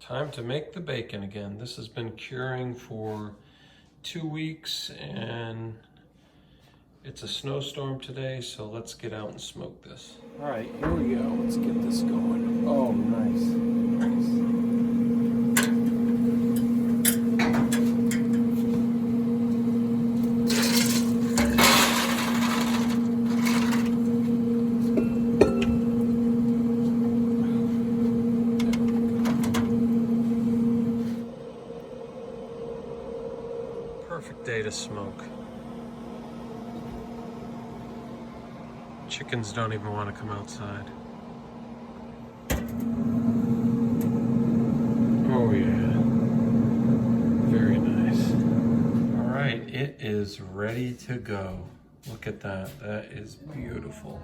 Time to make the bacon again. This has been curing for 2 weeks and it's a snowstorm today, so let's get out and smoke this. All right, here we go. Let's get this going. Oh, nice. Perfect day to smoke. Chickens don't even want to come outside. Oh yeah, very nice. All right, it is ready to go. Look at that, that is beautiful.